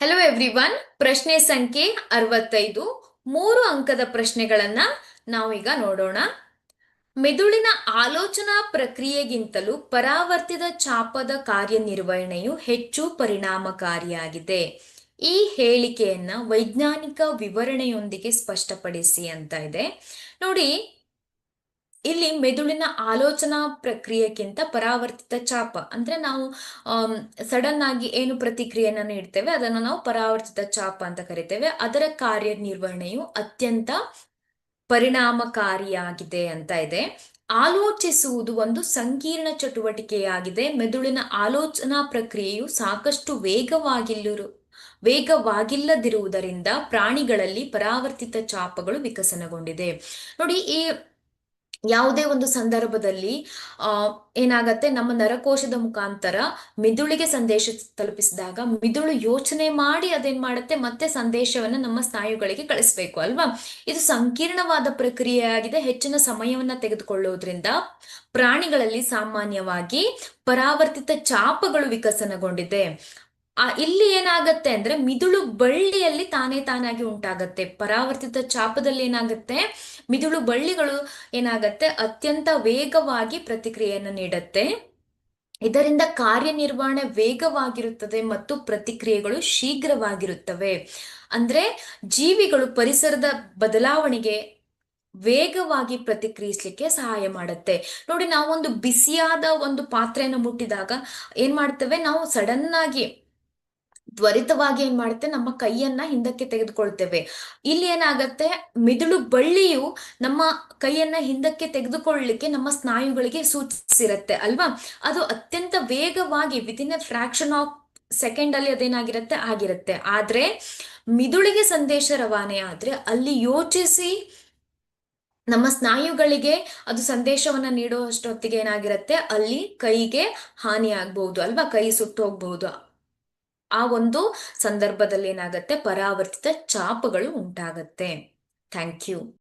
Hello everyone. ಪ್ರಶ್ನೆ ಸಂಖ್ಯೆ 65 ಮೂರು ಅಂಕದ ಪ್ರಶ್ನೆಗಳನ್ನ ನಾವೀಗ ನೋಡೋಣ. ಮೆದುಳಿನ ಆಲೋಚನಾ ಪ್ರಕ್ರಿಯೆಗಿಂತಲೂ ಪರಾವರ್ತಿತ ಚಾಪದ ಕಾರ್ಯನಿರ್ವಹಣೆಯು ಹೆಚ್ಚು ಪರಿಣಾಮಕಾರಿಯಾಗಿದೆ. ಈ ಹೇಳಿಕೆಯನ್ನ ವೈಜ್ಞಾನಿಕ ವಿವರಣೆಯೊಂದಿಗೆ ಸ್ಪಷ್ಟಪಡಿಸಿ ಅಂತ ಇದೆ. ನೋಡಿ, ಇಲ್ಲಿ ಮೆದುಳಿನ ಆಲೋಚನಾ ಪ್ರಕ್ರಿಯೆಗಿಂತ ಪರಾವರ್ತಿತ ಚಾಪ ಅಂದ್ರೆ ನಾವು ಸಡನ್ ಆಗಿ ಏನು ಪ್ರತಿಕ್ರಿಯೆಯನ್ನು ನೀಡ್ತೇವೆ ಅದನ್ನು ನಾವು ಪರಾವರ್ತಿತ ಚಾಪ ಅಂತ ಕರಿತೇವೆ. ಅದರ ಕಾರ್ಯನಿರ್ವಹಣೆಯು ಅತ್ಯಂತ ಪರಿಣಾಮಕಾರಿಯಾಗಿದೆ ಅಂತ ಇದೆ. ಆಲೋಚಿಸುವುದು ಒಂದು ಸಂಕೀರ್ಣ ಚಟುವಟಿಕೆಯಾಗಿದೆ. ಮೆದುಳಿನ ಆಲೋಚನಾ ಪ್ರಕ್ರಿಯೆಯು ಸಾಕಷ್ಟು ವೇಗವಾಗಿಲ್ಲದಿರುವುದರಿಂದ ಪ್ರಾಣಿಗಳಲ್ಲಿ ಪರಾವರ್ತಿತ ಚಾಪಗಳು ವಿಕಸನಗೊಂಡಿದೆ. ನೋಡಿ, ಈ ಯಾವುದೇ ಒಂದು ಸಂದರ್ಭದಲ್ಲಿ ಏನಾಗತ್ತೆ, ನಮ್ಮ ನರಕೋಶದ ಮುಖಾಂತರ ಮಿದುಳಿಗೆ ಸಂದೇಶ ತಲುಪಿಸಿದಾಗ ಮಿದುಳು ಯೋಚನೆ ಮಾಡಿ ಅದೇನ್ ಮಾಡುತ್ತೆ, ಮತ್ತೆ ಸಂದೇಶವನ್ನ ನಮ್ಮ ಸ್ನಾಯುಗಳಿಗೆ ಕಳಿಸ್ಬೇಕು ಅಲ್ವಾ. ಇದು ಸಂಕೀರ್ಣವಾದ ಪ್ರಕ್ರಿಯೆಯಾಗಿದೆ. ಹೆಚ್ಚಿನ ಸಮಯವನ್ನ ತೆಗೆದುಕೊಳ್ಳುವುದರಿಂದ ಪ್ರಾಣಿಗಳಲ್ಲಿ ಸಾಮಾನ್ಯವಾಗಿ ಪರಾವರ್ತಿತ ಚಾಪಗಳು ವಿಕಸನಗೊಂಡಿದೆ. ಇಲ್ಲಿ ಏನಾಗತ್ತೆ ಅಂದ್ರೆ ಮಿದುಳು ಬಳ್ಳಿಯಲ್ಲಿ ತಾನಾಗಿ ಉಂಟಾಗತ್ತೆ. ಪರಾವರ್ತಿತ ಚಾಪದಲ್ಲಿ ಏನಾಗತ್ತೆ, ಮಿದುಳು ಬಳ್ಳಿಗಳು ಏನಾಗತ್ತೆ, ಅತ್ಯಂತ ವೇಗವಾಗಿ ಪ್ರತಿಕ್ರಿಯೆಯನ್ನು ನೀಡುತ್ತೆ. ಇದರಿಂದ ಕಾರ್ಯನಿರ್ವಹಣೆ ವೇಗವಾಗಿರುತ್ತದೆ ಮತ್ತು ಪ್ರತಿಕ್ರಿಯೆಗಳು ಶೀಘ್ರವಾಗಿರುತ್ತವೆ. ಅಂದ್ರೆ ಜೀವಿಗಳು ಪರಿಸರದ ಬದಲಾವಣೆಗೆ ವೇಗವಾಗಿ ಪ್ರತಿಕ್ರಿಯಿಸಲಿಕ್ಕೆ ಸಹಾಯ ಮಾಡುತ್ತೆ. ನೋಡಿ, ನಾವೊಂದು ಬಿಸಿಯಾದ ಒಂದು ಪಾತ್ರೆಯನ್ನು ಮುಟ್ಟಿದಾಗ ಏನ್ ಮಾಡ್ತೇವೆ, ನಾವು ಸಡನ್ ಆಗಿ ತ್ವರಿತವಾಗಿ ಏನ್ ಮಾಡುತ್ತೆ, ನಮ್ಮ ಕೈಯನ್ನ ಹಿಂದಕ್ಕೆ ತೆಗೆದುಕೊಳ್ತೇವೆ. ಇಲ್ಲಿ ಏನಾಗತ್ತೆ, ಮಿದುಳು ಬಳ್ಳಿಯು ನಮ್ಮ ಕೈಯನ್ನ ಹಿಂದಕ್ಕೆ ತೆಗೆದುಕೊಳ್ಳಲಿಕ್ಕೆ ನಮ್ಮ ಸ್ನಾಯುಗಳಿಗೆ ಸೂಚಿಸಿರತ್ತೆ ಅಲ್ವಾ. ಅದು ಅತ್ಯಂತ ವೇಗವಾಗಿ within A fraction of second ಅಲ್ಲಿ ಅದೇನಾಗಿರುತ್ತೆ ಆಗಿರುತ್ತೆ. ಆದ್ರೆ ಮಿದುಳಿಗೆ ಸಂದೇಶ ರವಾನೆ ಆದ್ರೆ ಅಲ್ಲಿ ಯೋಚಿಸಿ ನಮ್ಮ ಸ್ನಾಯುಗಳಿಗೆ ಅದು ಸಂದೇಶವನ್ನ ನೀಡುವಷ್ಟೊತ್ತಿಗೆ ಏನಾಗಿರುತ್ತೆ, ಅಲ್ಲಿ ಕೈಗೆ ಹಾನಿ ಆಗ್ಬಹುದು ಅಲ್ವಾ, ಕೈ ಸುಟ್ಟು ಹೋಗ್ಬಹುದು. ಆ ಒಂದು ಸಂದರ್ಭದಲ್ಲಿ ಏನಾಗತ್ತೆ, ಪರಾವರ್ತಿತ ಚಾಪಗಳು ಉಂಟಾಗತ್ತೆ. Thank you.